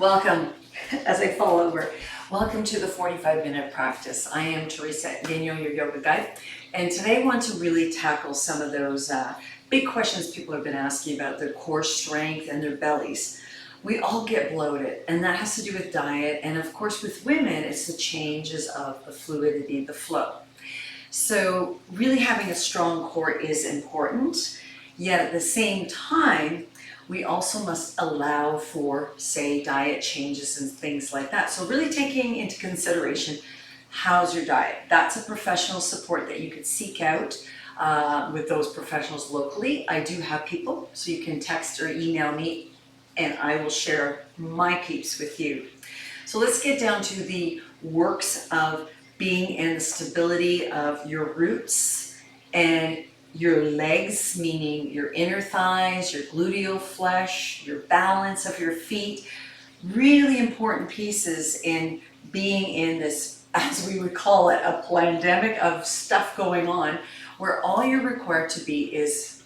Welcome, as I fall over. Welcome to the 45-minute practice. I am Teresa Daniel, your yoga guide, and today I want to really tackle some of those big questions people have been asking about their core strength and their bellies. We all get bloated, and that has to do with diet, and of course with women, it's the changes of the fluidity, the flow. So really having a strong core is important, yet at the same time, we also must allow for, say, diet changes and things like that. So really taking into consideration, how's your diet? That's a professional support that you could seek out with those professionals locally. I do have people, so you can text or email me and I will share my peeps with you. So let's get down to the works of being in the stability of your roots and your legs, meaning your inner thighs, your gluteal flesh, your balance of your feet. Really important pieces in being in this, as we would call it, a pandemic of stuff going on, where all you're required to be is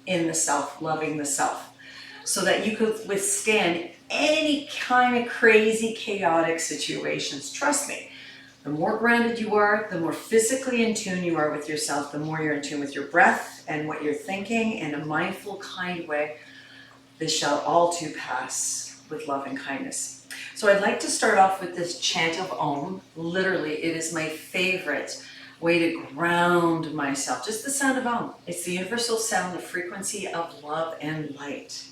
in the self, loving the self, so that you could withstand any kind of crazy, chaotic situations. Trust me. The more grounded you are, the more physically in tune you are with yourself, the more you're in tune with your breath and what you're thinking in a mindful, kind way. This shall all too pass with love and kindness. So I'd like to start off with this chant of Om. Literally, it is my favorite way to ground myself. Just the sound of Om. It's the universal sound, the frequency of love and light.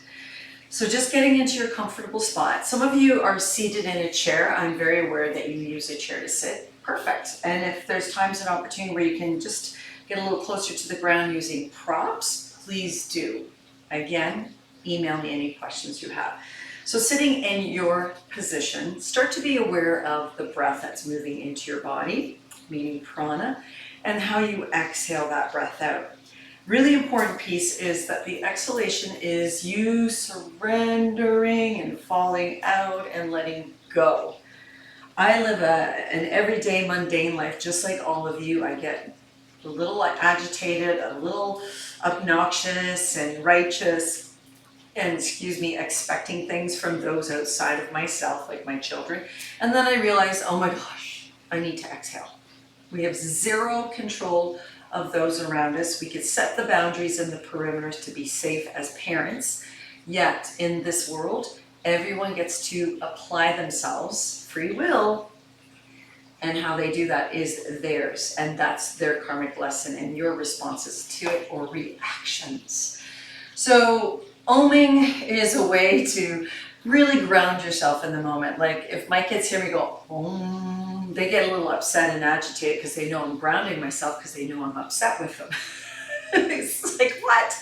So just getting into your comfortable spot. Some of you are seated in a chair. I'm very aware that you use a chair to sit. Perfect. And if there's times and opportunity where you can just get a little closer to the ground using props, please do. Again, email me any questions you have. So sitting in your position, start to be aware of the breath that's moving into your body, meaning prana, and how you exhale that breath out. Really important piece is that the exhalation is you surrendering and falling out and letting go. I live an everyday mundane life just like all of you. I get a little agitated, a little obnoxious and righteous, and expecting things from those outside of myself, like my children. And then I realize, oh my gosh, I need to exhale. We have zero control of those around us. We could set the boundaries and the perimeters to be safe as parents, yet in this world, everyone gets to apply themselves, free will, and how they do that is theirs, and that's their karmic lesson and your responses to it or reactions. So oming is a way to really ground yourself in the moment. Like if my kids hear me go, Om, they get a little upset and agitated because they know I'm grounding myself because they know I'm upset with them. It's like, what?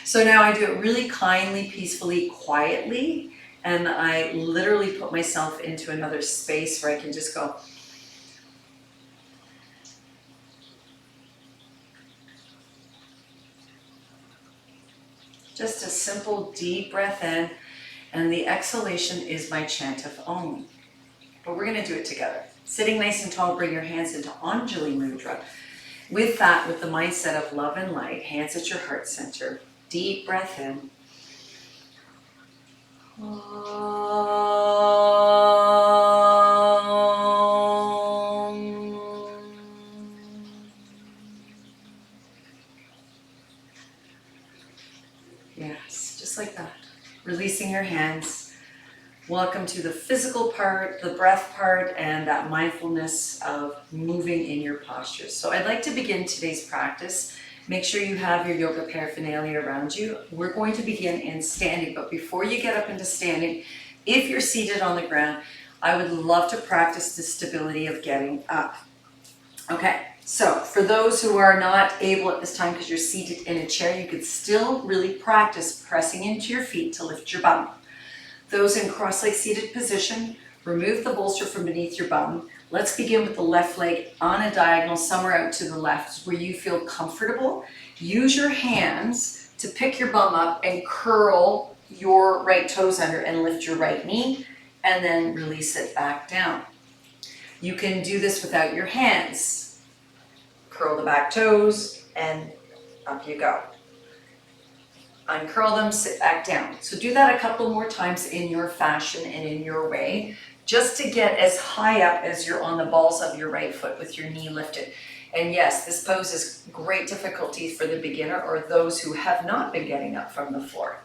So now I do it really kindly, peacefully, quietly, and I literally put myself into another space where I can just go, just a simple deep breath in, and the exhalation is my chant of Om. But we're going to do it together. Sitting nice and tall, bring your hands into Anjali Mudra. With that, with the mindset of love and light, hands at your heart center. Deep breath in. Yes, just like that. Releasing your hands. Welcome to the physical part, the breath part, and that mindfulness of moving in your postures. So I'd like to begin today's practice. Make sure you have your yoga paraphernalia around you. We're going to begin in standing, but before you get up into standing, if you're seated on the ground, I would love to practice the stability of getting up. Okay, so for those who are not able at this time because you're seated in a chair, you could still really practice pressing into your feet to lift your bum. Those in cross-leg seated position, remove the bolster from beneath your bum. Let's begin with the left leg on a diagonal, somewhere out to the left where you feel comfortable. Use your hands to pick your bum up and curl your right toes under and lift your right knee, and then release it back down. You can do this without your hands. Curl the back toes and up you go. uncurl them, sit back down. So do that a couple more times in your fashion and in your way, just to get as high up as you're on the balls of your right foot with your knee lifted. And yes, this pose is great difficulty for the beginner or those who have not been getting up from the floor.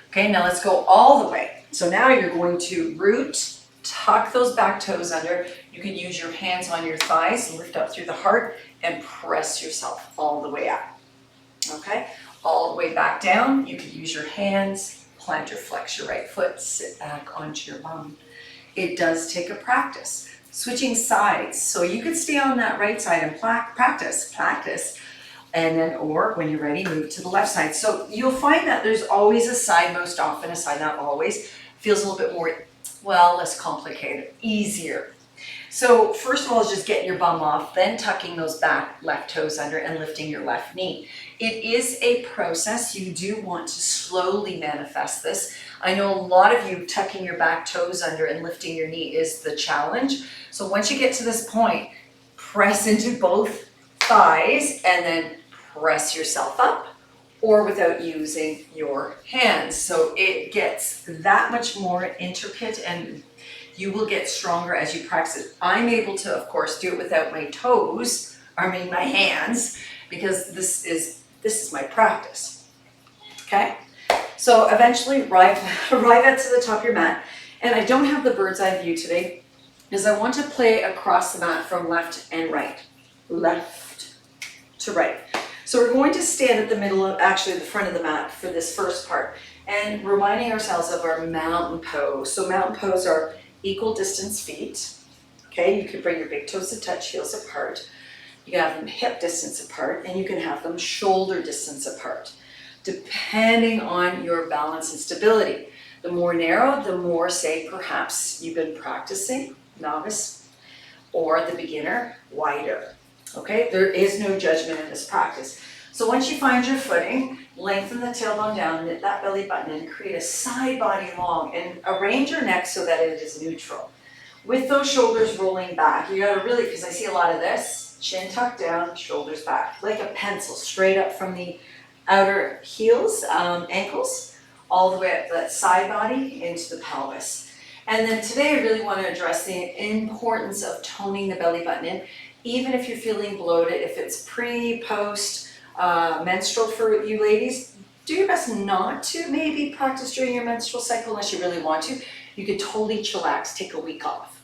Okay, now let's go all the way. So now you're going to root, tuck those back toes under. You can use your hands on your thighs, lift up through the heart, and press yourself all the way up. Okay, all the way back down. You can use your hands, plant or flex your right foot, sit back onto your bum. It does take a practice. Switching sides, so you can stay on that right side and practice, and then, or when you're ready, move to the left side. So you'll find that there's always a side, most often a side, not always, feels a little bit more, well, less complicated, easier. So first of all is just getting your bum off, then tucking those back left toes under and lifting your left knee. It is a process. You do want to slowly manifest this. I know a lot of you tucking your back toes under and lifting your knee is the challenge. So once you get to this point, press into both thighs and then press yourself up, or without using your hands. So it gets that much more intricate and you will get stronger as you practice it. I'm able to, of course, do it without my toes, I mean my hands, because this is my practice. Okay? So eventually arrive at to the top of your mat. And I don't have the bird's eye view today because I want to play across the mat from left and right. Left to right. So we're going to stand at the middle of, actually the front of the mat for this first part, and reminding ourselves of our mountain pose. So mountain pose are equal distance feet. Okay, you can bring your big toes to touch, heels apart. You can have them hip distance apart, and you can have them shoulder distance apart, depending on your balance and stability. The more narrow, the more, say, perhaps you've been practicing, novice, or the beginner, wider. Okay, there is no judgment in this practice. So once you find your footing, lengthen the tailbone down, knit that belly button, and create a side body long, and arrange your neck so that it is neutral. With those shoulders rolling back, you gotta really, because I see a lot of this, chin tucked down, shoulders back, like a pencil, straight up from the outer heels, ankles, all the way up that side body into the pelvis. And then today I really want to address the importance of toning the belly button in, even if you're feeling bloated, if it's pre, post, menstrual for you ladies, do your best not to maybe practice during your menstrual cycle unless you really want to. You could totally chillax, take a week off.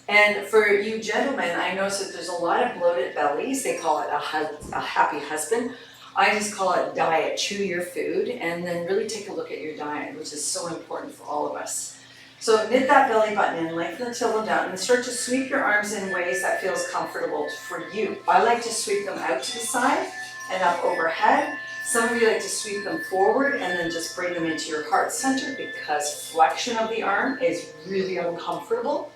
And for you gentlemen, I notice that there's a lot of bloated bellies. They call it a happy husband. I just call it diet, chew your food, and then really take a look at your diet, which is so important for all of us. So knit that belly button in, lengthen the tailbone down, and start to sweep your arms in ways that feels comfortable for you. I like to sweep them out to the side and up overhead. Some of you like to sweep them forward and then just bring them into your heart center because flexion of the arm is really uncomfortable.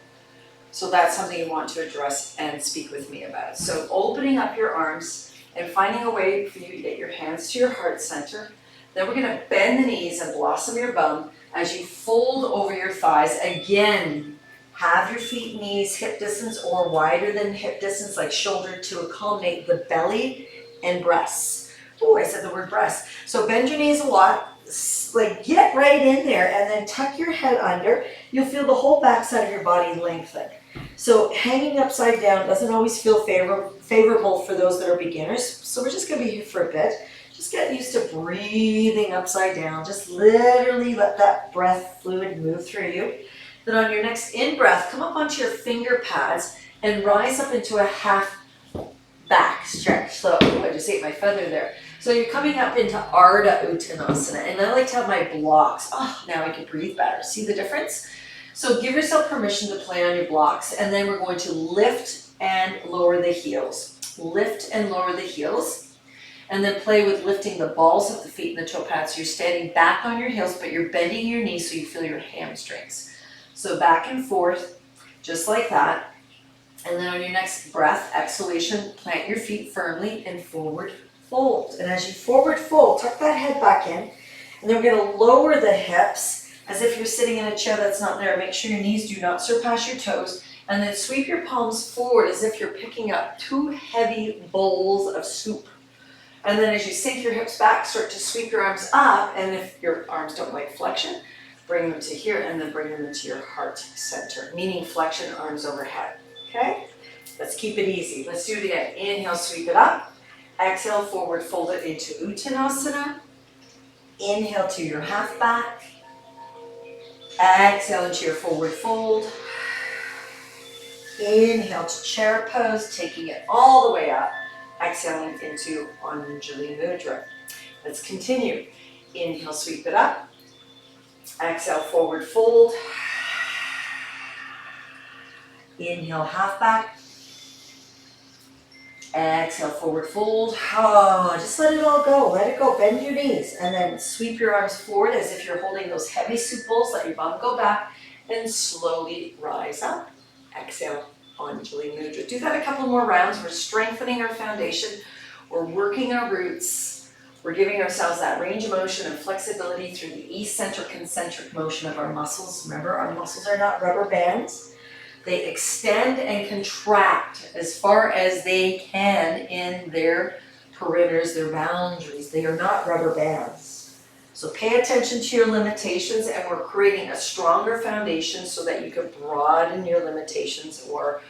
So that's something you want to address and speak with me about. So opening up your arms and finding a way for you to get your hands to your heart center. Then we're going to bend the knees and blossom your bum as you fold over your thighs. Again, have your feet, knees, hip distance or wider than hip distance, like shoulder to accommodate the belly and breasts. Oh, I said the word breast. So bend your knees a lot, like get right in there and then tuck your head under. You'll feel the whole backside of your body lengthen. So hanging upside down doesn't always feel favorable for those that are beginners. So we're just going to be here for a bit. Just get used to breathing upside down. Just literally let that breath fluid move through you. Then on your next in-breath, come up onto your finger pads and rise up into a half back stretch. So, I just ate my feather there. So you're coming up into Ardha Uttanasana. And I like to have my blocks. Oh, now I can breathe better. See the difference? So give yourself permission to play on your blocks. And then we're going to lift and lower the heels. Lift and lower the heels. And then play with lifting the balls of the feet and the toe pads. So you're standing back on your heels, but you're bending your knees so you feel your hamstrings. So back and forth, just like that. And then on your next breath, exhalation, plant your feet firmly and forward fold. And as you forward fold, tuck that head back in. And then we're going to lower the hips as if you're sitting in a chair that's not there. Make sure your knees do not surpass your toes. And then sweep your palms forward as if you're picking up 2 heavy bowls of soup. And then as you sink your hips back, start to sweep your arms up, and if your arms don't like flexion, bring them to here and then bring them into your heart center, meaning flexion, arms overhead, okay? Let's keep it easy. Let's do it again. Inhale, sweep it up. Exhale, forward fold it into Uttanasana. Inhale to your half back. Exhale into your forward fold. Inhale to chair pose, taking it all the way up. Exhaling into Anjali Mudra. Let's continue. Inhale, sweep it up. Exhale, forward fold. Inhale, half back. Exhale, forward fold. Oh, just let it all go. Let it go. Bend your knees and then sweep your arms forward as if you're holding those heavy soup bowls. Let your bum go back and slowly rise up. Exhale, Anjali Mudra. Do that a couple more rounds. We're strengthening our foundation. We're working our roots. We're giving ourselves that range of motion and flexibility through the eccentric concentric motion of our muscles. Remember, our muscles are not rubber bands. They extend and contract as far as they can in their perimeters, their boundaries. They are not rubber bands. So pay attention to your limitations, and we're creating a stronger foundation so that you can broaden your limitations or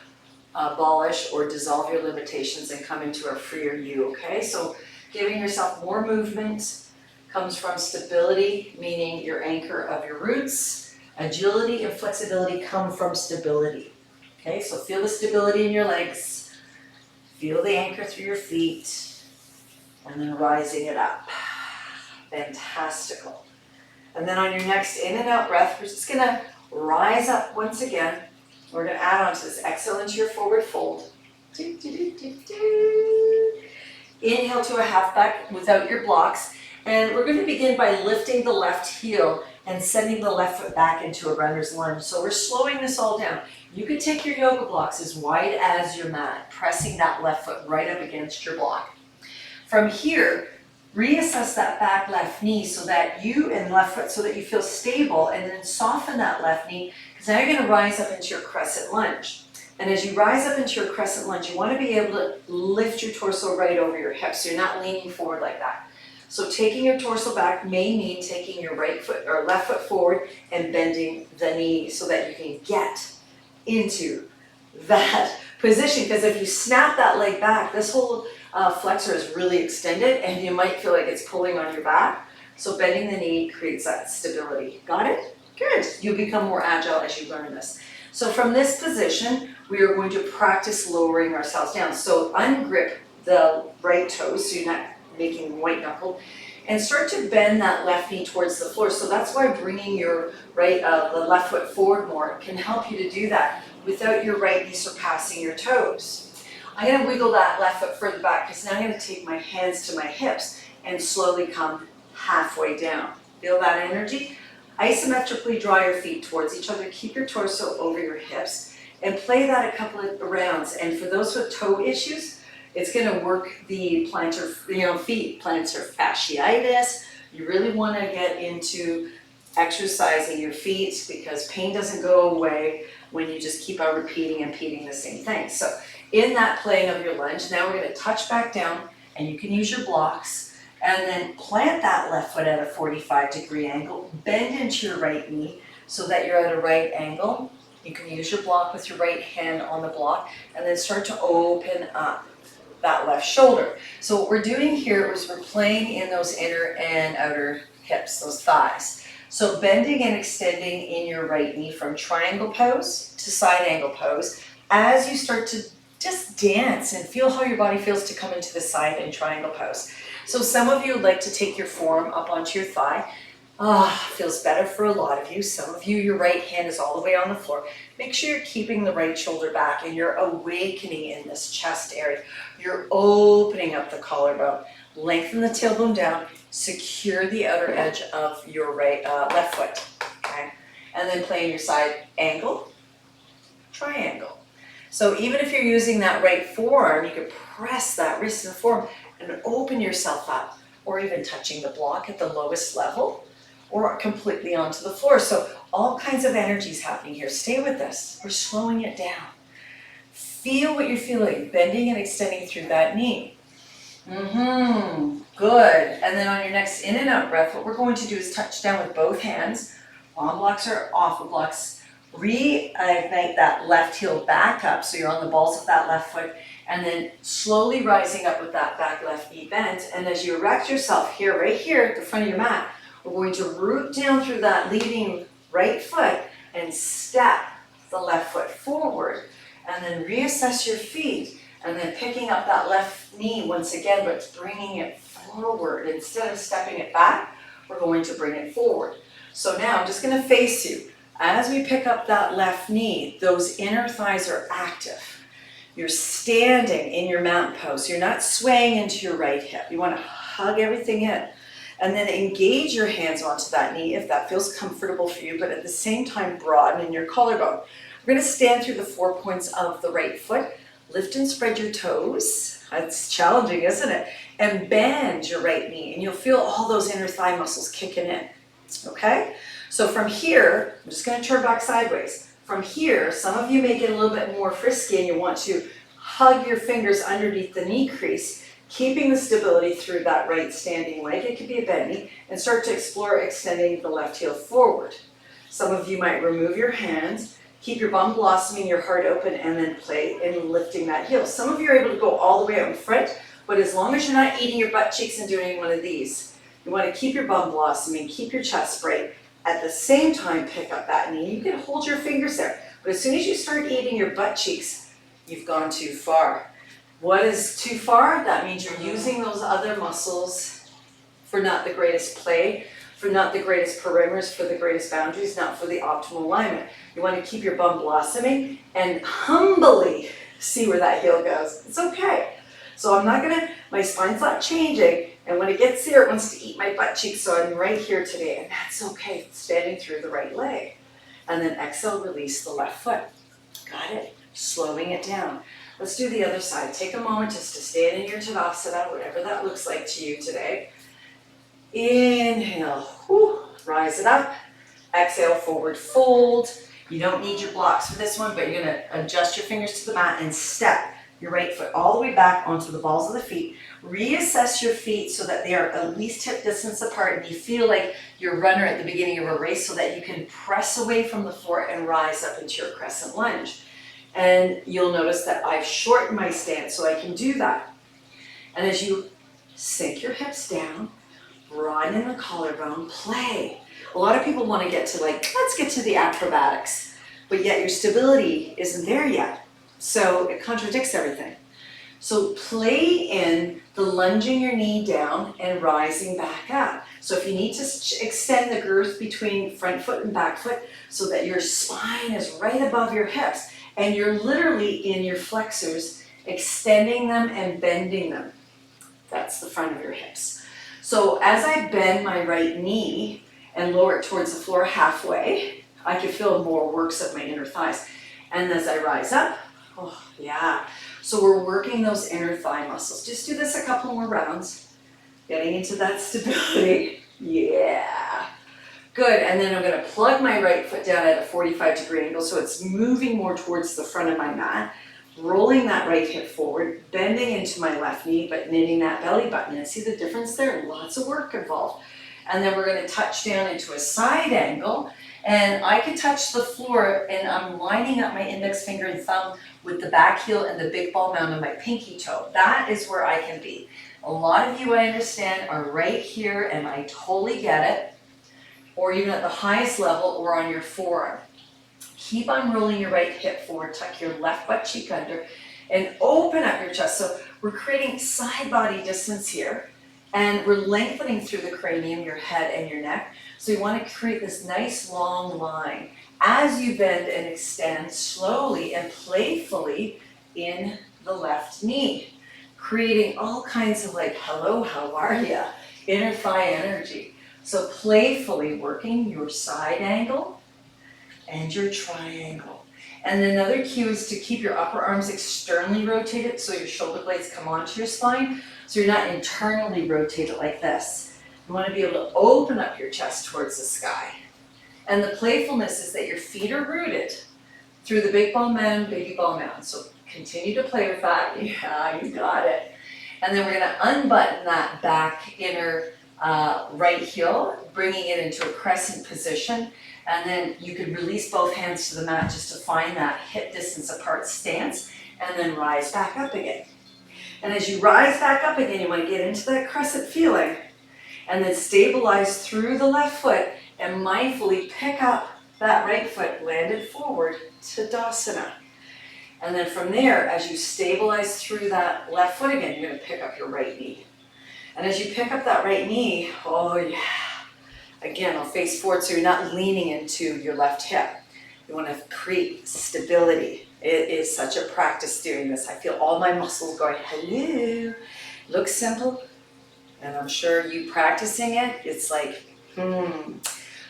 abolish or dissolve your limitations and come into a freer you, okay? So giving yourself more movement comes from stability, meaning your anchor of your roots. Agility and flexibility come from stability. Okay, so feel the stability in your legs, feel the anchor through your feet, and then rising it up. Fantastical. And then on your next in and out breath, we're just gonna rise up once again. We're gonna add on to this. Exhale into your forward fold. Inhale to a half back without your blocks. And we're gonna begin by lifting the left heel and sending the left foot back into a runner's lunge. So we're slowing this all down. You can take your yoga blocks as wide as your mat, pressing that left foot right up against your block. From here, reassess that back left knee so that you and left foot so that you feel stable, and then soften that left knee because now you're gonna rise up into your crescent lunge. And as you rise up into your crescent lunge, you wanna be able to lift your torso right over your hips so you're not leaning forward like that. So taking your torso back may mean taking your right foot or left foot forward and bending the knee so that you can get into that position. Because if you snap that leg back, this whole flexor is really extended and you might feel like it's pulling on your back. So bending the knee creates that stability. Got it? Good. You'll become more agile as you learn this. So from this position, we are going to practice lowering ourselves down. So ungrip the right toes so you're not making white knuckle, and start to bend that left knee towards the floor. So that's why bringing your the left foot forward more can help you to do that without your right knee surpassing your toes. I'm gonna wiggle that left foot further back because now I'm gonna take my hands to my hips and slowly come halfway down. Feel that energy? Isometrically draw your feet towards each other. Keep your torso over your hips and play that a couple of rounds. And for those with toe issues, it's going to work the plantar, feet, plantar fasciitis. You really want to get into exercising your feet because pain doesn't go away when you just keep on repeating and repeating the same thing. So in that playing of your lunge, now we're going to touch back down, and you can use your blocks, and then plant that left foot at a 45-degree angle, bend into your right knee so that you're at a right angle. You can use your block with your right hand on the block, and then start to open up that left shoulder. So what we're doing here is we're playing in those inner and outer hips, those thighs. So bending and extending in your right knee from triangle pose to side angle pose as you start to just dance and feel how your body feels to come into the side and triangle pose. So some of you would like to take your forearm up onto your thigh. Feels better for a lot of you. Some of you, your right hand is all the way on the floor. Make sure you're keeping the right shoulder back and you're awakening in this chest area. You're opening up the collarbone. Lengthen the tailbone down. Secure the outer edge of your left foot. Okay? And then play in your side angle, triangle. So even if you're using that right forearm, you can press that wrist and forearm and open yourself up, or even touching the block at the lowest level, or completely onto the floor. So all kinds of energies happening here. Stay with us. We're slowing it down. Feel what you're feeling, bending and extending through that knee. Good. And then on your next in and out breath, what we're going to do is touch down with both hands. On blocks or off of blocks. Reignite that left heel back up so you're on the balls of that left foot. And then slowly rising up with that back left knee bent. And as you erect yourself here, right here at the front of your mat, we're going to root down through that leading right foot and step the left foot forward. And then reassess your feet. And then picking up that left knee once again, but bringing it forward. Instead of stepping it back, we're going to bring it forward. So now I'm just going to face you. As we pick up that left knee, those inner thighs are active. You're standing in your mountain pose. You're not swaying into your right hip. You want to hug everything in. And then engage your hands onto that knee if that feels comfortable for you, but at the same time broaden in your collarbone. We're going to stand through the 4 points of the right foot. Lift and spread your toes. That's challenging, isn't it? And bend your right knee, and you'll feel all those inner thigh muscles kicking in. Okay? So from here, I'm just going to turn back sideways. From here, some of you may get a little bit more frisky and you want to hug your fingers underneath the knee crease, keeping the stability through that right standing leg. It could be a bent knee, and start to explore extending the left heel forward. Some of you might remove your hands, keep your bum blossoming, your heart open, and then play in lifting that heel. Some of you are able to go all the way out in front, but as long as you're not eating your butt cheeks and doing one of these, you want to keep your bum blossoming, keep your chest bright. At the same time, pick up that knee. You can hold your fingers there, but as soon as you start eating your butt cheeks, you've gone too far. What is too far? That means you're using those other muscles for not the greatest play, for not the greatest perimeters, for the greatest boundaries, not for the optimal alignment. You want to keep your bum blossoming and humbly see where that heel goes. It's okay. So I'm not gonna, my spine's not changing, and when it gets there, it wants to eat my butt cheeks, so I'm right here today, and that's okay, standing through the right leg. And then exhale, release the left foot. Got it? Slowing it down. Let's do the other side. Take a moment just to stand in your Tadasana, whatever that looks like to you today. Inhale, whew, rise it up. Exhale, forward fold. You don't need your blocks for this one, but you're gonna adjust your fingers to the mat and step your right foot all the way back onto the balls of the feet. Reassess your feet so that they are at least hip distance apart and you feel like you're a runner at the beginning of a race so that you can press away from the floor and rise up into your crescent lunge. And you'll notice that I've shortened my stance so I can do that. And as you sink your hips down, broaden in the collarbone, play. A lot of people want to get to let's get to the acrobatics, but yet your stability isn't there yet. So it contradicts everything. So play in the lunging your knee down and rising back up. So if you need to extend the girth between front foot and back foot so that your spine is right above your hips and you're literally in your flexors, extending them and bending them. That's the front of your hips. So as I bend my right knee and lower it towards the floor halfway, I can feel more works of my inner thighs. And as I rise up, oh yeah. So we're working those inner thigh muscles. Just do this a couple more rounds. Getting into that stability. Yeah. Good, and then I'm gonna plug my right foot down at a 45-degree angle so it's moving more towards the front of my mat. Rolling that right hip forward, bending into my left knee, but knitting that belly button. And see the difference there? Lots of work involved. And then we're gonna touch down into a side angle. And I can touch the floor and I'm lining up my index finger and thumb with the back heel and the big ball mound on my pinky toe. That is where I can be. A lot of you, I understand, are right here and I totally get it. Or even at the highest level or on your forearm. Keep on rolling your right hip forward, tuck your left butt cheek under, and open up your chest. So we're creating side body distance here. And we're lengthening through the cranium, your head and your neck. So you want to create this nice long line as you bend and extend slowly and playfully in the left knee, creating all kinds of hello, how are ya? Inner thigh energy. So playfully working your side angle and your triangle. And another cue is to keep your upper arms externally rotated so your shoulder blades come onto your spine. So you're not internally rotated like this. You want to be able to open up your chest towards the sky. And the playfulness is that your feet are rooted through the big ball mound, baby ball mound. So continue to play with that. Yeah, you got it. And then we're gonna unbutton that back inner right heel, bringing it into a crescent position. And then you could release both hands to the mat just to find that hip distance apart stance, and then rise back up again. And as you rise back up again, you want to get into that crescent feeling, and then stabilize through the left foot and mindfully pick up that right foot landed forward to Tadasana. And then from there, as you stabilize through that left foot again, you're going to pick up your right knee. And as you pick up that right knee, oh yeah, again, I'll face forward so you're not leaning into your left hip. You want to create stability. It is such a practice doing this. I feel all my muscles going, hello. Looks simple, and I'm sure you practicing it, it's like,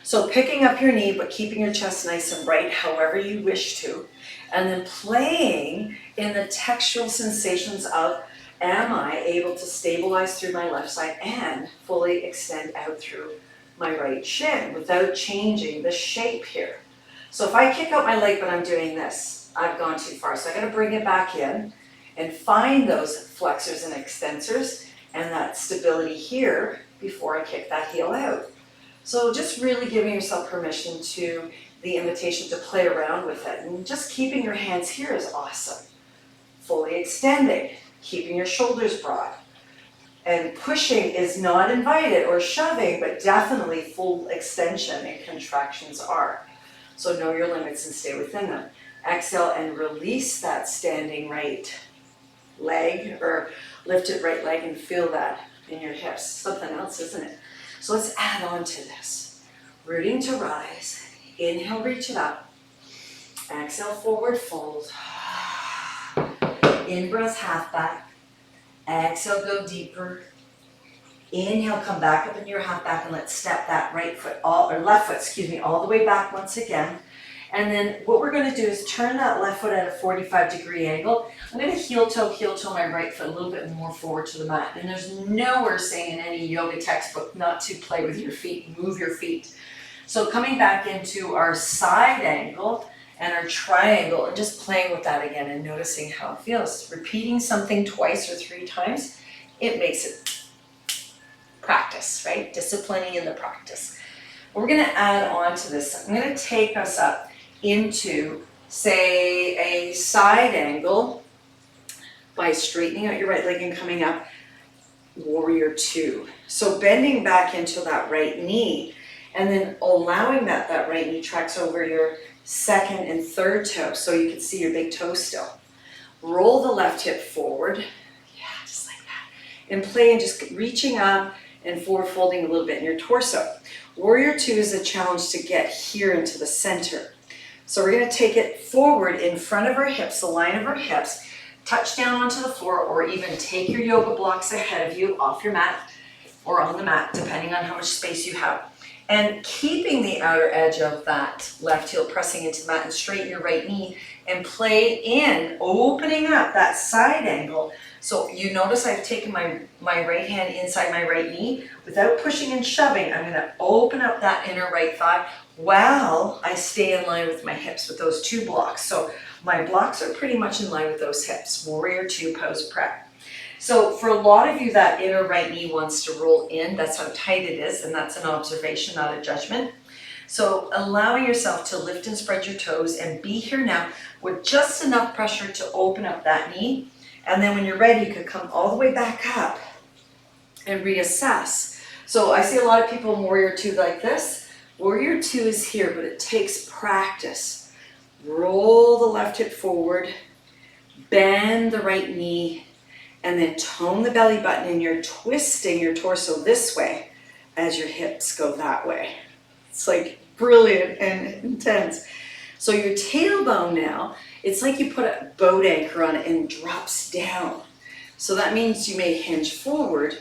So picking up your knee, but keeping your chest nice and bright, however you wish to. And then playing in the textural sensations of, am I able to stabilize through my left side and fully extend out through my right shin without changing the shape here. So if I kick out my leg but I'm doing this, I've gone too far. So I gotta bring it back in and find those flexors and extensors and that stability here before I kick that heel out. So just really giving yourself permission to the invitation to play around with it, and just keeping your hands here is awesome. Fully extending, keeping your shoulders broad. And pushing is not invited or shoving, but definitely full extension and contractions are. So know your limits and stay within them. Exhale and release that standing right leg, or lifted right leg, and feel that in your hips. Something else, isn't it? So let's add on to this. Rooting to rise. Inhale, reach it up. Exhale, forward fold. In-breath, half back. Exhale, go deeper. Inhale, come back up into your half back, and let's step that left foot, all the way back once again. And then what we're going to do is turn that left foot at a 45-degree angle. I'm going to heel toe my right foot a little bit more forward to the mat. And there's nowhere saying in any yoga textbook not to play with your feet, move your feet. So coming back into our side angle and our triangle, and just playing with that again and noticing how it feels. Repeating something twice or 3 times, it makes it practice, right? Disciplining in the practice. We're going to add on to this. I'm going to take us up into, say, a side angle by straightening out your right leg and coming up, warrior 2. So bending back into that right knee, and then allowing that right knee tracks over your second and third toe, so you can see your big toe still. Roll the left hip forward, yeah, just like that, and play and just reaching up and forward folding a little bit in your torso. Warrior 2 is a challenge to get here into the center. So we're going to take it forward in front of our hips, the line of our hips, touch down onto the floor, or even take your yoga blocks ahead of you off your mat or on the mat, depending on how much space you have. And keeping the outer edge of that left heel pressing into the mat, and straighten your right knee and play in, opening up that side angle. So you notice I've taken my right hand inside my right knee. Without pushing and shoving, I'm going to open up that inner right thigh while I stay in line with my hips with those 2 blocks. So my blocks are pretty much in line with those hips. Warrior 2 pose prep. So for a lot of you, that inner right knee wants to roll in. That's how tight it is, and that's an observation, not a judgment. So allowing yourself to lift and spread your toes and be here now with just enough pressure to open up that knee. And then when you're ready, you can come all the way back up and reassess. So I see a lot of people in Warrior 2 like this. Warrior 2 is here, but it takes practice. Roll the left hip forward, bend the right knee, and then tone the belly button, and you're twisting your torso this way as your hips go that way. It's like brilliant and intense. So your tailbone now, it's like you put a boat anchor on it and drops down. So that means you may hinge forward,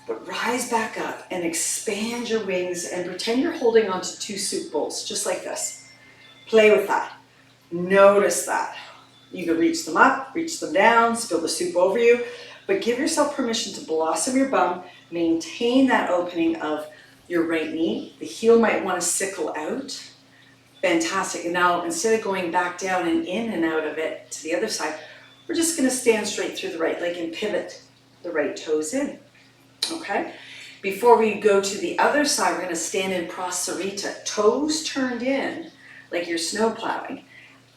but rise back up and expand your wings and pretend you're holding onto 2 soup bowls, just like this. Play with that. Notice that. You can reach them up, reach them down, spill the soup over you, but give yourself permission to blossom your bum, maintain that opening of your right knee. The heel might want to sickle out. Fantastic. And now instead of going back down and in and out of it to the other side, we're just going to stand straight through the right leg and pivot the the right toes in, okay? Before we go to the other side, we're gonna stand in Prasarita, toes turned in, like you're snow plowing.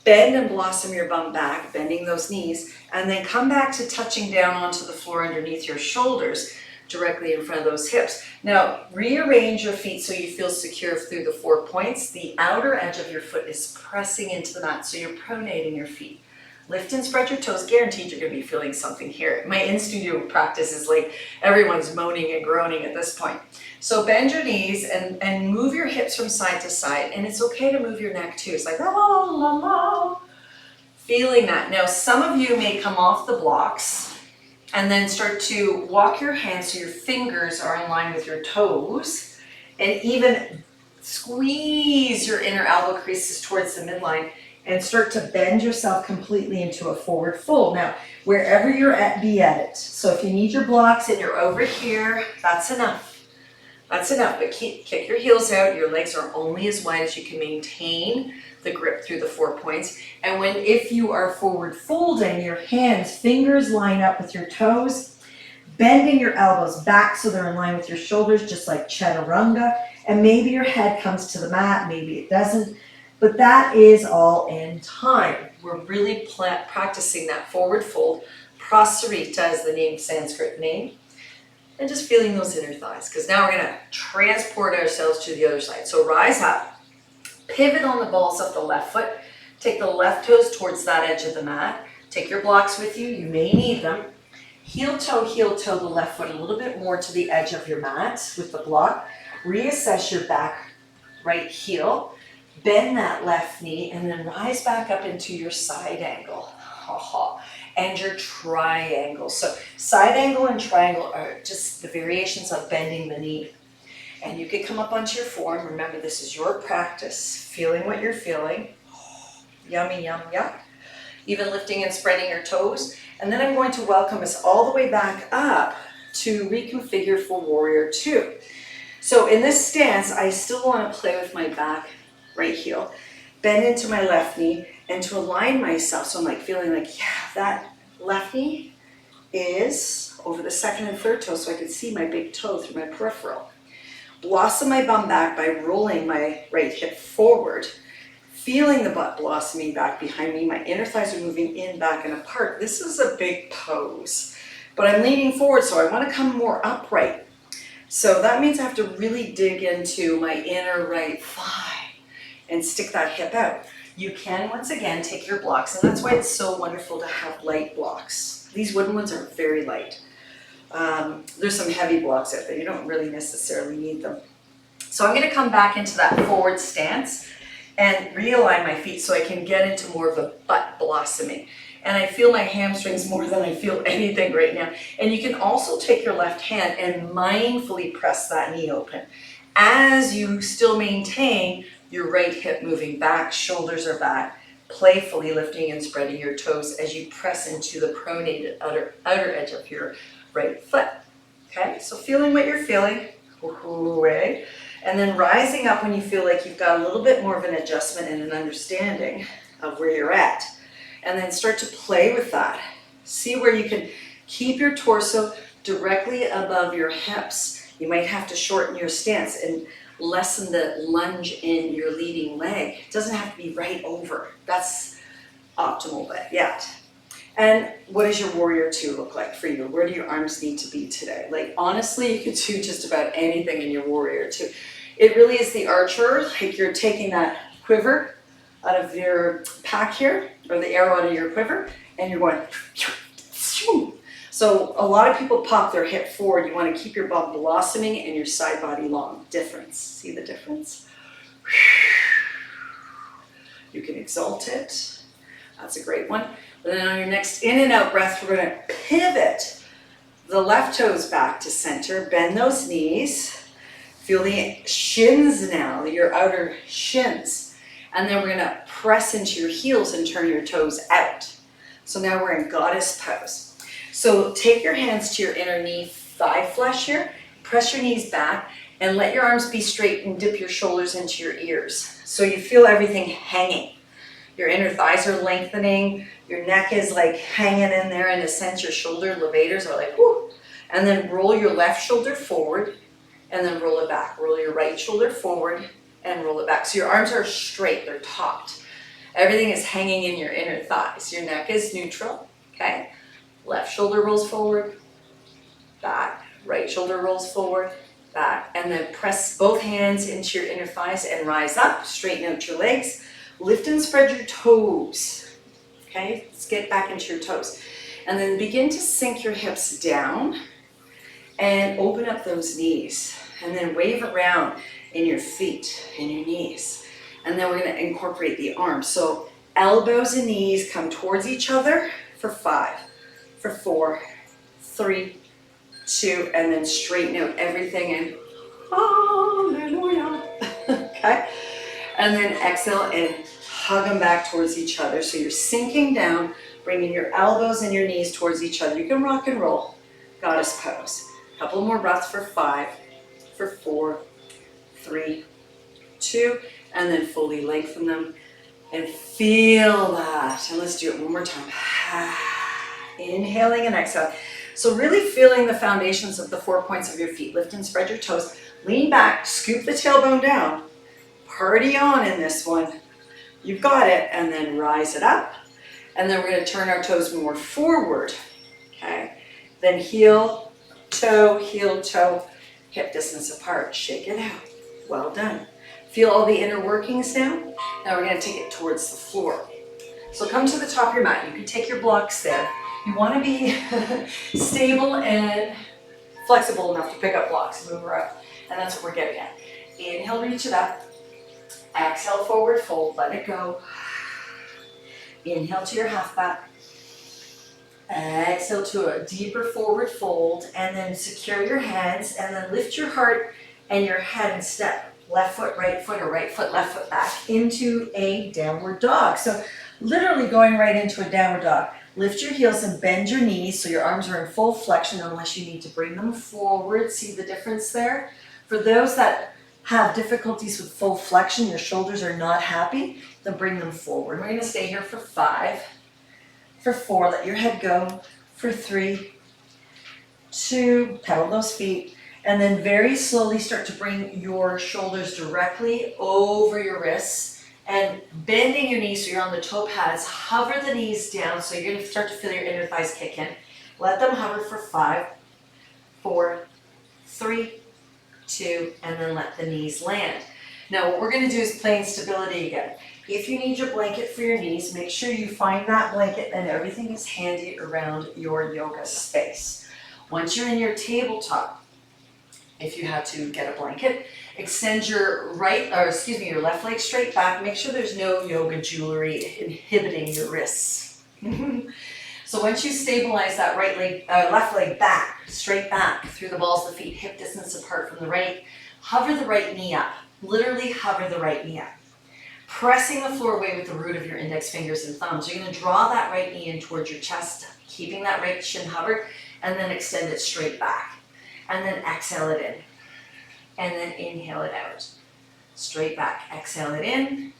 Bend and blossom your bum back, bending those knees, and then come back to touching down onto the floor underneath your shoulders, directly in front of those hips. Now, rearrange your feet so you feel secure through the 4 points. The outer edge of your foot is pressing into the mat, so you're pronating your feet. Lift and spread your toes. Guaranteed you're going to be feeling something here. My in-studio practice is like everyone's moaning and groaning at this point. So bend your knees and move your hips from side to side. And it's okay to move your neck too. It's like, la, la, la, la. Feeling that. Now, some of you may come off the blocks and then start to walk your hands so your fingers are in line with your toes, and even squeeze your inner elbow creases towards the midline and start to bend yourself completely into a forward fold. Now, wherever you're at, be at it. So if you need your blocks and you're over here, that's enough. That's enough, but kick your heels out. Your legs are only as wide as you can maintain the grip through the 4 points. And if you are forward folding, your hands, fingers line up with your toes, bending your elbows back so they're in line with your shoulders, just like chaturanga. And maybe your head comes to the mat, maybe it doesn't. But that is all in time. We're really practicing that forward fold. Prasarita is the name, Sanskrit name. And just feeling those inner thighs, because now we're gonna transport ourselves to the other side. So rise up, pivot on the balls of the left foot, take the left toes towards that edge of the mat. Take your blocks with you, you may need them. Heel toe the left foot a little bit more to the edge of your mat with the block. Reassess your back right heel. Bend that left knee and then rise back up into your side angle. And your triangle. So side angle and triangle are just the variations of bending the knee. And you can come up onto your form. Remember, this is your practice. Feeling what you're feeling. Yummy, yum, yuck. Even lifting and spreading your toes. And then I'm going to welcome us all the way back up to reconfigure for Warrior 2. So in this stance, I still want to play with my back right heel, bend into my left knee, and to align myself. So I'm like feeling like, yeah, that left knee is over the second and third toe so I can see my big toe through my peripheral. Blossom my bum back by rolling my right hip forward, feeling the butt blossoming back behind me. My inner thighs are moving in, back, and apart. This is a big pose, but I'm leaning forward, so I want to come more upright. So that means I have to really dig into my inner right thigh and stick that hip out. You can, once again, take your blocks, and that's why it's so wonderful to have light blocks. These wooden ones are very light. There's some heavy blocks out there. You don't really necessarily need them. So I'm gonna come back into that forward stance and realign my feet so I can get into more of a butt blossoming. And I feel my hamstrings more than I feel anything right now. And you can also take your left hand and mindfully press that knee open as you still maintain your right hip moving back, shoulders are back, playfully lifting and spreading your toes as you press into the pronated outer edge of your right foot. Okay, so feeling what you're feeling, right? And then rising up when you feel like you've got a little bit more of an adjustment and an understanding of where you're at. And then start to play with that. See where you can keep your torso directly above your hips. You might have to shorten your stance and lessen the lunge in your leading leg. It doesn't have to be right over. That's optimal, but yet. And what does your Warrior 2 look like for you? Where do your arms need to be today? Like, honestly, you could do just about anything in your Warrior 2. It really is the archer, like you're taking that quiver out of your pack here, or the arrow out of your quiver, and you're going. So a lot of people pop their hip forward. You want to keep your bum blossoming and your side body long. Difference. See the difference? You can exalt it. That's a great one. And then on your next in and out breath, we're going to pivot the left toes back to center. Bend those knees. Feel the shins now, your outer shins. And then we're going to press into your heels and turn your toes out. So now we're in goddess pose. So take your hands to your inner knee thigh flesh here, press your knees back, and let your arms be straight and dip your shoulders into your ears. So you feel everything hanging. Your inner thighs are lengthening, your neck is like hanging in there in a sense, your shoulder levators are like, whoo. And then roll your left shoulder forward and then roll it back. Roll your right shoulder forward and roll it back. So your arms are straight, they're topped. Everything is hanging in your inner thighs. Your neck is neutral, okay? Left shoulder rolls forward, back. Right shoulder rolls forward, back. And then press both hands into your inner thighs and rise up. Straighten out your legs. Lift and spread your toes, okay? Let's get back into your toes. And then begin to sink your hips down and open up those knees. And then wave around in your feet and your knees. And then we're going to incorporate the arms. So elbows and knees come towards each other for 5, for 4, 3, 2, and then straighten out everything and hallelujah. Okay? And then exhale and hug them back towards each other. So you're sinking down, bringing your elbows and your knees towards each other. You can rock and roll, goddess pose. A couple more breaths for 5, for 4, 3, 2, and then fully lengthen them and feel that. And let's do it one more time. Inhaling and exhale. So really feeling the foundations of the 4 points of your feet. Lift and spread your toes. Lean back, scoop the tailbone down. Party on in this one. You've got it. And then rise it up. And then we're going to turn our toes more forward. Okay. Then heel, toe, hip distance apart. Shake it out. Well done. Feel all the inner workings now. Now we're going to take it towards the floor. So come to the top of your mat. You can take your blocks there. You want to be stable and flexible enough to pick up blocks, move around. And that's what we're getting at. Inhale, reach it up. Exhale, forward fold. Let it go. Inhale to your half back. Exhale to a deeper forward fold. And then secure your hands. And then lift your heart and your head and step. Left foot, or right foot, left foot back into a downward dog. So literally going right into a downward dog. Lift your heels and bend your knees so your arms are in full flexion unless you need to bring them forward. See the difference there? For those that have difficulties with full flexion, your shoulders are not happy, then bring them forward. We're going to stay here for 5, for 4, let your head go, for 3, 2, pedal those feet. And then very slowly start to bring your shoulders directly over your wrists and bending your knees so you're on the toe pads. Hover the knees down so you're going to start to feel your inner thighs kick in. Let them hover for 5, 4, 3, 2, and then let the knees land. Now what we're going to do is plane stability again. If you need your blanket for your knees, make sure you find that blanket and everything is handy around your yoga space. Once you're in your tabletop, if you had to get a blanket, extend your your left leg straight back. Make sure there's no yoga jewelry inhibiting your wrists. So once you stabilize that left leg back, straight back through the balls of the feet, hip distance apart from the right, hover the right knee up. Literally hover the right knee up. Pressing the floor away with the root of your index fingers and thumbs. You're going to draw that right knee in towards your chest, keeping that right shin hovered, and then extend it straight back. And then exhale it in. And then inhale it out. Straight back. Exhale it in.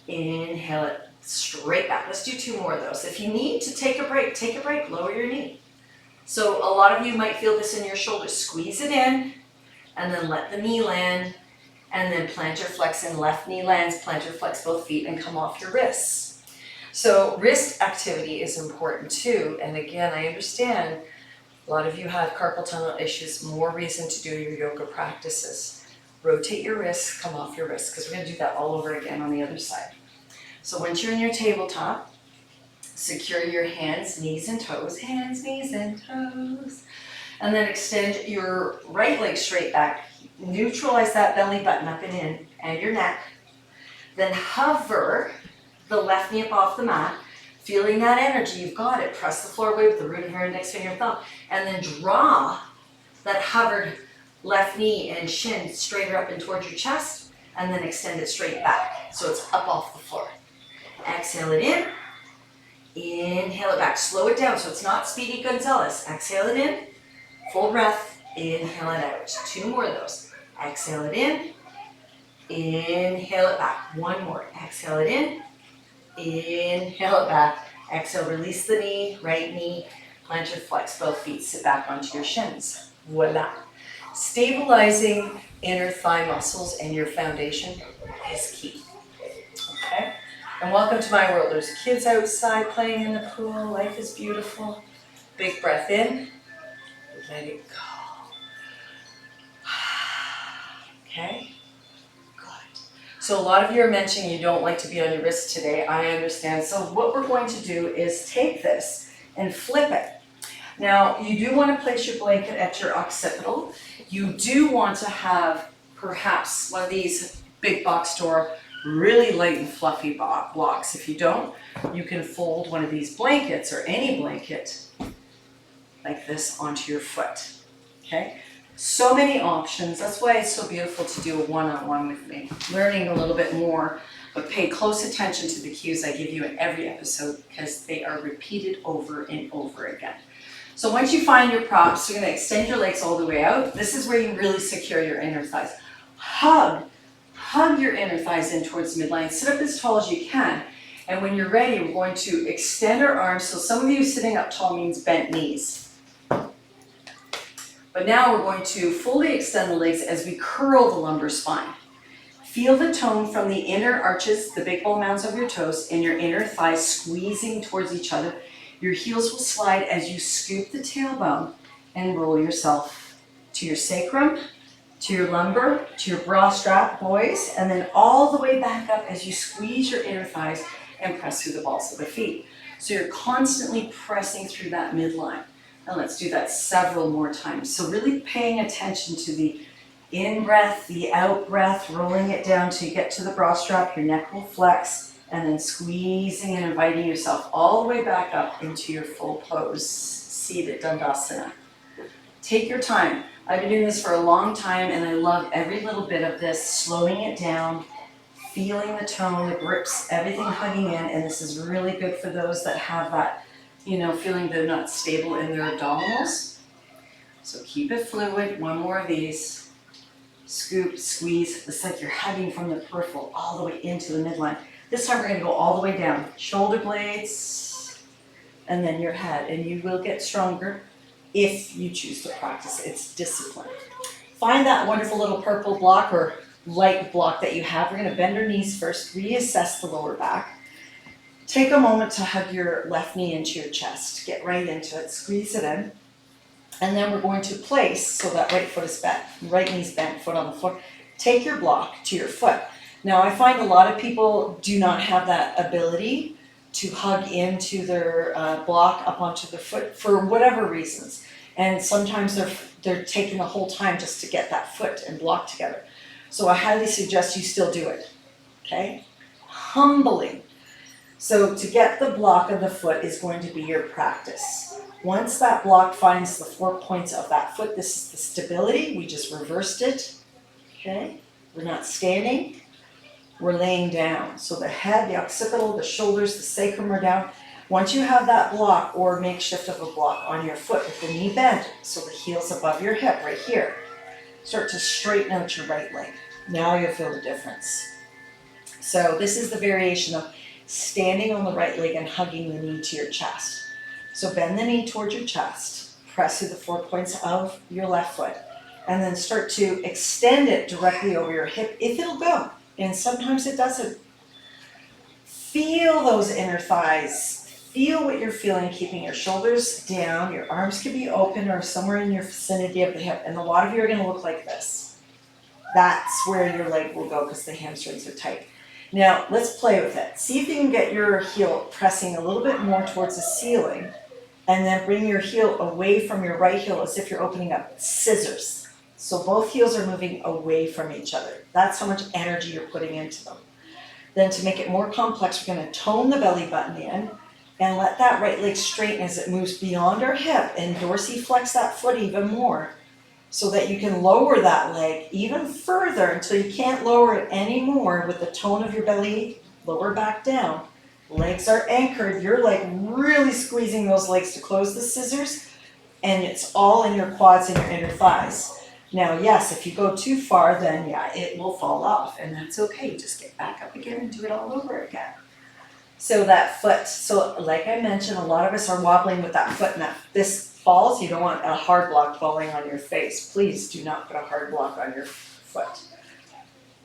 Inhale it straight back. Let's do 2 more of those. If you need to take a break, lower your knee. So a lot of you might feel this in your shoulders. Squeeze it in, and then let the knee land, and then plantar flex in. Left knee lands, plantar flex both feet, and come off your wrists. So wrist activity is important too. And again, I understand a lot of you have carpal tunnel issues, more reason to do your yoga practices. Rotate your wrists, come off your wrists, because we're going to do that all over again on the other side. So once you're in your tabletop, secure your hands, knees, and toes. Hands, knees, and toes. And then extend your right leg straight back. Neutralize that belly button up and in, and your neck. Then hover the left knee up off the mat. Feeling that energy, you've got it. Press the floor away with the root of your index finger and thumb. And then draw that hovered left knee and shin straighter up and towards your chest. And then extend it straight back. So it's up off the floor. Exhale it in. Inhale it back. Slow it down so it's not Speedy Gonzalez. Exhale it in. Full breath. Inhale it out. 2 more of those. Exhale it in. Inhale it back. 1 more. Exhale it in. Inhale it back. Exhale, release the knee, right knee. Plantar flex both feet, sit back onto your shins. Voila. Stabilizing inner thigh muscles and your foundation is key. Okay? And welcome to my world. There's kids outside playing in the pool. Life is beautiful. Big breath in. Let it go. Okay? Good. So a lot of you are mentioning you don't like to be on your wrist today. I understand. So what we're going to do is take this and flip it. Now, you do want to place your blanket at your occipital. You do want to have perhaps one of these big box store, really light and fluffy blocks. If you don't, you can fold one of these blankets or any blanket like this onto your foot. Okay? So many options. That's why it's so beautiful to do a one-on-one with me. Learning a little bit more, but pay close attention to the cues I give you in every episode because they are repeated over and over again. So once you find your props, you're going to extend your legs all the way out. This is where you really secure your inner thighs. Hug your inner thighs in towards midline. Sit up as tall as you can. And when you're ready, we're going to extend our arms. So some of you sitting up tall means bent knees. But now we're going to fully extend the legs as we curl the lumbar spine. Feel the tone from the inner arches, the big ball mounds of your toes, and your inner thighs squeezing towards each other. Your heels will slide as you scoop the tailbone and roll yourself to your sacrum, to your lumbar, to your bra strap, boys, and then all the way back up as you squeeze your inner thighs and press through the balls of the feet. So you're constantly pressing through that midline. And let's do that several more times. So really paying attention to the in-breath, the out-breath, rolling it down till you get to the bra strap, your neck will flex, and then squeezing and inviting yourself all the way back up into your full pose, seated Dandasana. Take your time. I've been doing this for a long time and I love every little bit of this, slowing it down, feeling the tone, the grips, everything hugging in, and this is really good for those that have that, feeling they're not stable in their abdominals. So keep it fluid, one more of these. Scoop, squeeze, it's like you're hugging from the peripheral all the way into the midline. This time we're going to go all the way down, shoulder blades, and then your head, and you will get stronger if you choose to practice. It's discipline. Find that wonderful little purple block or light block that you have. We're going to bend our knees first, reassess the lower back. Take a moment to hug your left knee into your chest. Get right into it, squeeze it in. And then we're going to place, so that right foot is bent, right knee's bent, foot on the floor. Take your block to your foot. Now, I find a lot of people do not have that ability to hug into their block up onto their foot for whatever reasons. And sometimes they're taking the whole time just to get that foot and block together. So I highly suggest you still do it, okay? Humbling. So to get the block of the foot is going to be your practice. Once that block finds the 4 points of that foot, this is the stability. We just reversed it, okay? We're not standing. We're laying down. So the head, the occipital, the shoulders, the sacrum are down. Once you have that block or makeshift of a block on your foot with the knee bent, so the heel's above your hip right here, start to straighten out your right leg. Now you'll feel the difference. So this is the variation of standing on the right leg and hugging the knee to your chest. So bend the knee towards your chest, press through the 4 points of your left foot, and then start to extend it directly over your hip if it'll go. And sometimes it doesn't. Feel those inner thighs. Feel what you're feeling, keeping your shoulders down. Your arms can be open or somewhere in your vicinity of the hip. And a lot of you are going to look like this. That's where your leg will go because the hamstrings are tight. Now, let's play with it. See if you can get your heel pressing a little bit more towards the ceiling. And then bring your heel away from your right heel as if you're opening up scissors. So both heels are moving away from each other. That's how much energy you're putting into them. Then to make it more complex, we're going to tone the belly button in and let that right leg straighten as it moves beyond our hip and dorsiflex that foot even more so that you can lower that leg even further until you can't lower it anymore with the tone of your belly, lower back down. Legs are anchored. You're like really squeezing those legs to close the scissors, and it's all in your quads and your inner thighs. Now, yes, if you go too far, then yeah, it will fall off, and that's okay. Just get back up again and do it all over again. So that foot, so like I mentioned, a lot of us are wobbling with that foot, and that this falls, you don't want a hard block falling on your face. Please do not put a hard block on your foot.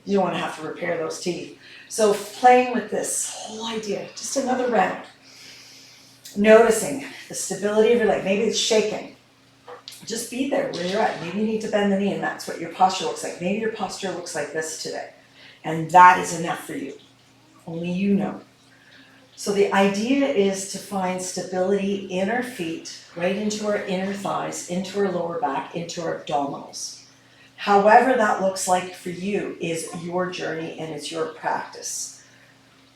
You don't want to have to repair those teeth. So playing with this whole idea, just another round. Noticing the stability of your leg, maybe it's shaking. Just be there where you're at. Maybe you need to bend the knee and that's what your posture looks like. Maybe your posture looks like this today. And that is enough for you. Only you know. So the idea is to find stability in our feet, right into our inner thighs, into our lower back, into our abdominals. However that looks like for you is your journey and it's your practice.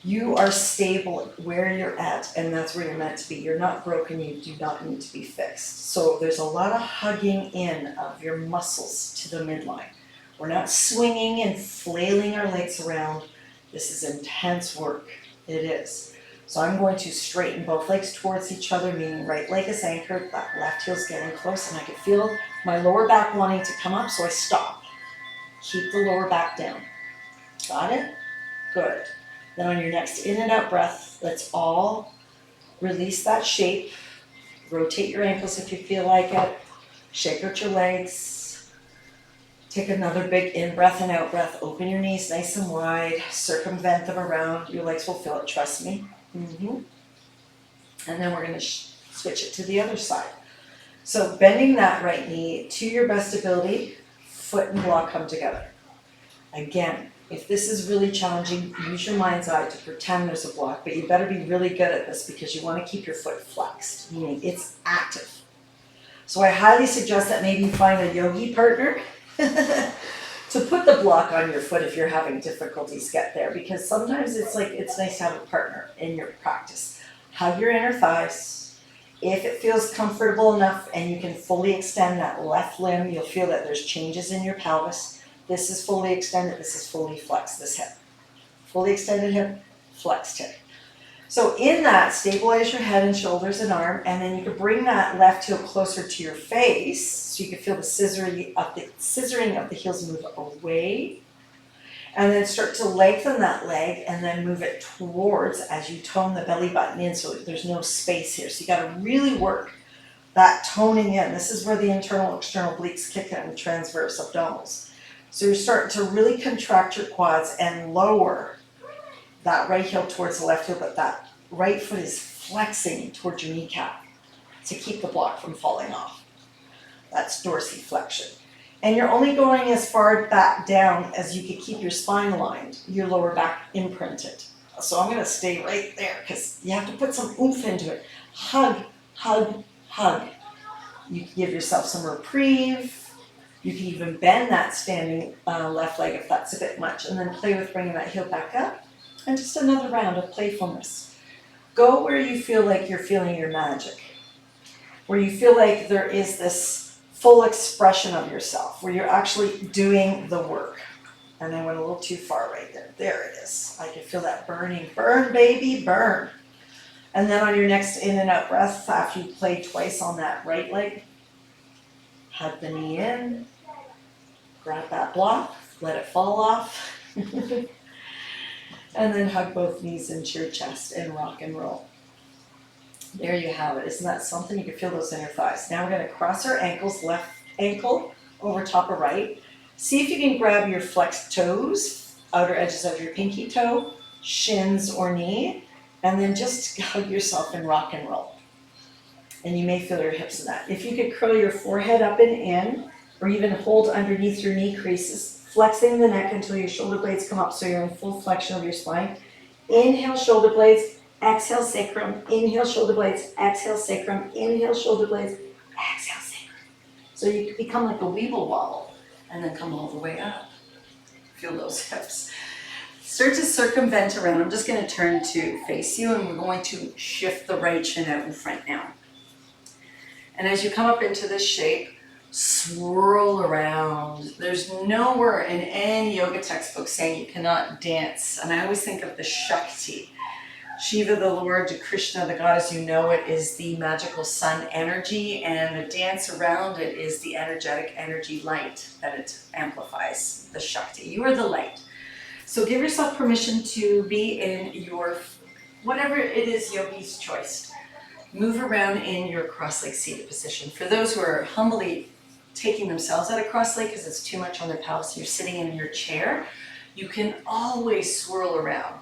You are stable where you're at, and that's where you're meant to be. You're not broken, you do not need to be fixed. So there's a lot of hugging in of your muscles to the midline. We're not swinging and flailing our legs around. This is intense work. It is. So I'm going to straighten both legs towards each other, meaning right leg is anchored, that left heel's getting close, and I can feel my lower back wanting to come up, so I stop. Keep the lower back down. Got it? Good. Then on your next in and out breath, let's all release that shape. Rotate your ankles if you feel like it. Shake out your legs. Take another big in breath and out breath. Open your knees nice and wide. Circumvent them around. Your legs will feel it, trust me. And then we're going to switch it to the other side. So bending that right knee to your best ability, foot and block come together. Again, if this is really challenging, use your mind's eye to pretend there's a block, but you better be really good at this because you want to keep your foot flexed, meaning it's active. So I highly suggest that maybe you find a yogi partner to put the block on your foot if you're having difficulties get there, because sometimes it's nice to have a partner in your practice. Hug your inner thighs. If it feels comfortable enough and you can fully extend that left limb, you'll feel that there's changes in your pelvis. This is fully extended, this is fully flexed, this hip. Fully extended hip, flexed hip. So in that, stabilize your head and shoulders and arm, and then you can bring that left heel closer to your face, so you can feel the scissoring of the heels move away. And then start to lengthen that leg, and then move it towards as you tone the belly button in, so there's no space here. So you gotta really work that toning in. This is where the internal, external obliques kick in, the transverse abdominals. So you're starting to really contract your quads and lower that right heel towards the left heel, but that right foot is flexing towards your kneecap to keep the block from falling off. That's dorsiflexion. And you're only going as far back down as you can keep your spine aligned, your lower back imprinted. So I'm gonna stay right there because you have to put some oomph into it. Hug, hug, hug. You can give yourself some reprieve. You can even bend that standing left leg if that's a bit much, and then play with bringing that heel back up. And just another round of playfulness. Go where you feel like you're feeling your magic, where you feel like there is this full expression of yourself, where you're actually doing the work. And I went a little too far right there. There it is. I can feel that burning. Burn, baby, burn. And then on your next in and out breath, after you play twice on that right leg, hug the knee in, grab that block, let it fall off, and then hug both knees into your chest and rock and roll. There you have it. Isn't that something? You can feel those inner thighs. Now we're going to cross our ankles, left ankle over top of right. See if you can grab your flexed toes, outer edges of your pinky toe, shins or knee, and then just hug yourself and rock and roll. And you may feel your hips in that. If you could curl your forehead up and in, or even hold underneath your knee creases, flexing the neck until your shoulder blades come up so you're in full flexion of your spine. Inhale, shoulder blades, exhale, sacrum, inhale, shoulder blades, exhale, sacrum, inhale, shoulder blades, exhale, sacrum. So you can become like a weeble wobble and then come all the way up. Feel those hips. Start to circumvent around. I'm just going to turn to face you, and we're going to shift the right shin out in front now. And as you come up into this shape, swirl around. There's nowhere in any yoga textbook saying you cannot dance. And I always think of the Shakti. Shiva, the Lord, Krishna, the God as you know it, is the magical sun energy, and the dance around it is the energetic energy light that it amplifies, the Shakti. You are the light. So give yourself permission to be in your whatever it is, yogi's choice. Move around in your cross-legged seated position. For those who are humbly taking themselves out of cross-legged because it's too much on their pelvis, you're sitting in your chair, you can always swirl around.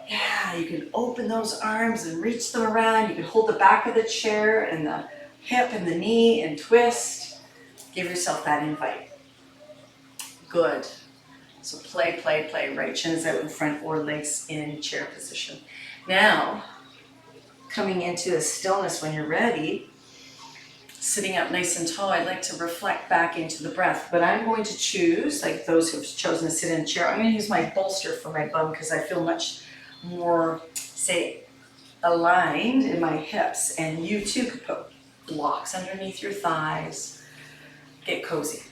Yeah, you can open those arms and reach them around. You can hold the back of the chair and the hip and the knee and twist. Give yourself that invite. Good. So play, play, play. Right shin's out in front or legs in chair position. Now, coming into the stillness when you're ready, sitting up nice and tall, I'd like to reflect back into the breath. But I'm going to choose, like those who've chosen to sit in a chair, I'm going to use my bolster for my bum because I feel much more, say, aligned in my hips. And you too could put blocks underneath your thighs. Get cozy.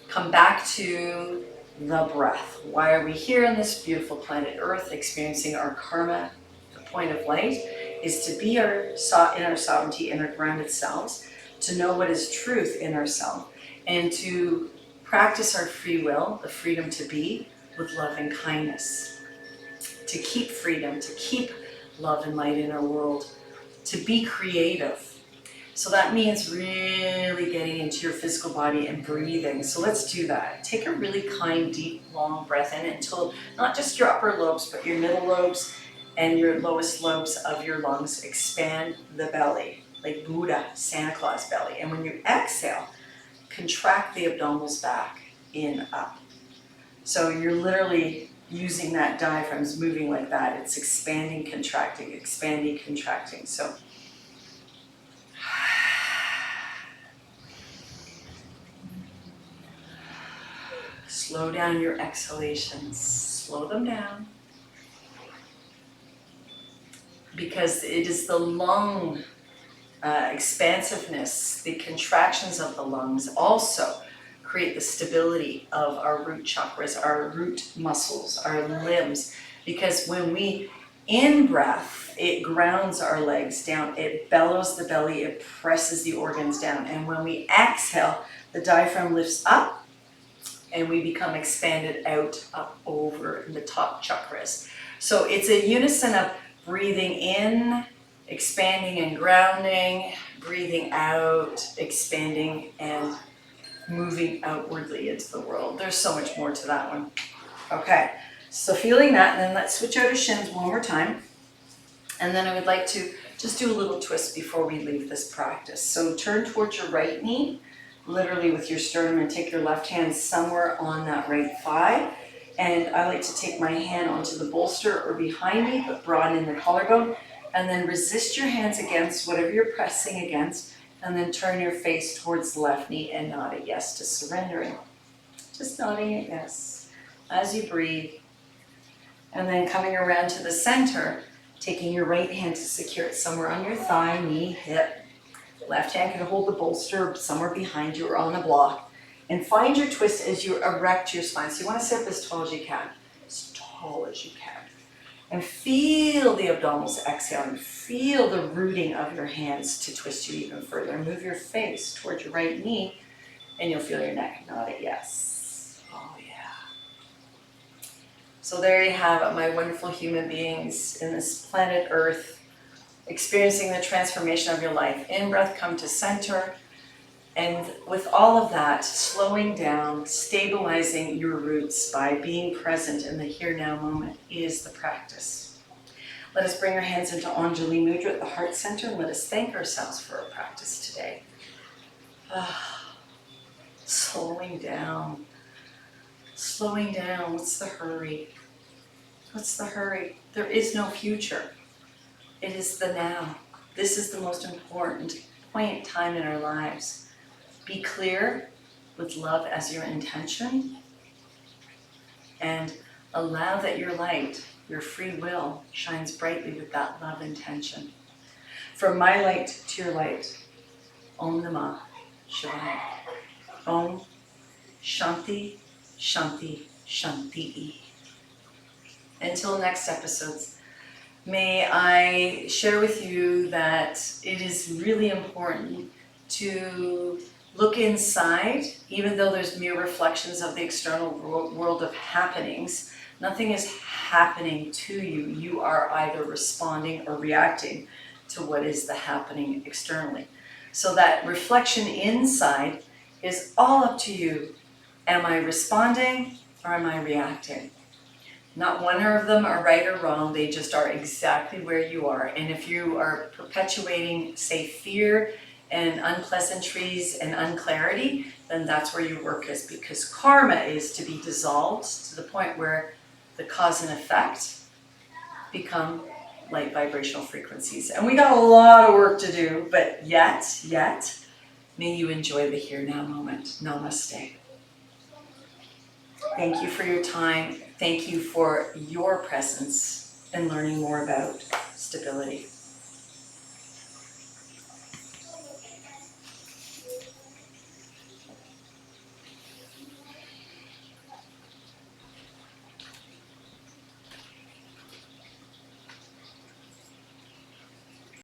Come back to the breath. Why are we here on this beautiful planet Earth experiencing our karma? The point of light is to be in our sovereignty, in our grounded selves, to know what is truth in ourselves, and to practice our free will, the freedom to be, with love and kindness. To keep freedom, to keep love and light in our world, to be creative. So that means really getting into your physical body and breathing. So let's do that. Take a really kind, deep, long breath in until not just your upper lobes, but your middle lobes and your lowest lobes of your lungs expand the belly, like Buddha, Santa Claus belly. And when you exhale, contract the abdominals back, in, up. So you're literally using that diaphragm, is moving like that. It's expanding, contracting. So slow down your exhalations. Slow them down. Because it is the lung expansiveness, the contractions of the lungs also create the stability of our root chakras, our root muscles, our limbs. Because when we in-breath, it grounds our legs down, it bellows the belly, it presses the organs down. And when we exhale, the diaphragm lifts up and we become expanded out, up over the top chakras. So it's a unison of breathing in, expanding and grounding, breathing out, expanding and moving outwardly into the world. There's so much more to that one. Okay, so feeling that, and then let's switch out of shins one more time. And then I would like to just do a little twist before we leave this practice. So turn towards your right knee, literally with your sternum, and take your left hand somewhere on that right thigh. And I like to take my hand onto the bolster or behind me, but broaden in the collarbone, and then resist your hands against whatever you're pressing against, and then turn your face towards the left knee and nod a yes to surrendering. Just nodding a yes as you breathe. And then coming around to the center, taking your right hand to secure it somewhere on your thigh, knee, hip. Left hand can hold the bolster somewhere behind you or on a block. And find your twist as you erect your spine. So you want to sit up as tall as you can. As tall as you can. And feel the abdominals exhaling. Feel the rooting of your hands to twist you even further. Move your face towards your right knee and you'll feel your neck nod a yes. Oh yeah. So there you have it, my wonderful human beings in this planet Earth, experiencing the transformation of your life. In breath, come to center. And with all of that, slowing down, stabilizing your roots by being present in the here now moment is the practice. Let us bring our hands into Anjali Mudra at the heart center and let us thank ourselves for our practice today. Slowing down. Slowing down. What's the hurry? What's the hurry? There is no future. It is the now. This is the most important poignant time in our lives. Be clear with love as your intention and allow that your light, your free will, shines brightly with that love intention. From my light to your light, Om Namah Shivaya. Om Shanti, Shanti, Shanti. Until next episodes, may I share with you that it is really important to Look inside, even though there's mere reflections of the external world of happenings, nothing is happening to you. You are either responding or reacting to what is the happening externally. So that reflection inside is all up to you. Am I responding or am I reacting? Not one of them are right or wrong, they just are exactly where you are. And if you are perpetuating, say, fear and unpleasantries and unclarity, then that's where your work is, because karma is to be dissolved to the point where the cause and effect become light vibrational frequencies. And we got a lot of work to do, but yet, may you enjoy the here now moment. Namaste. Thank you for your time. Thank you for your presence and learning more about stability.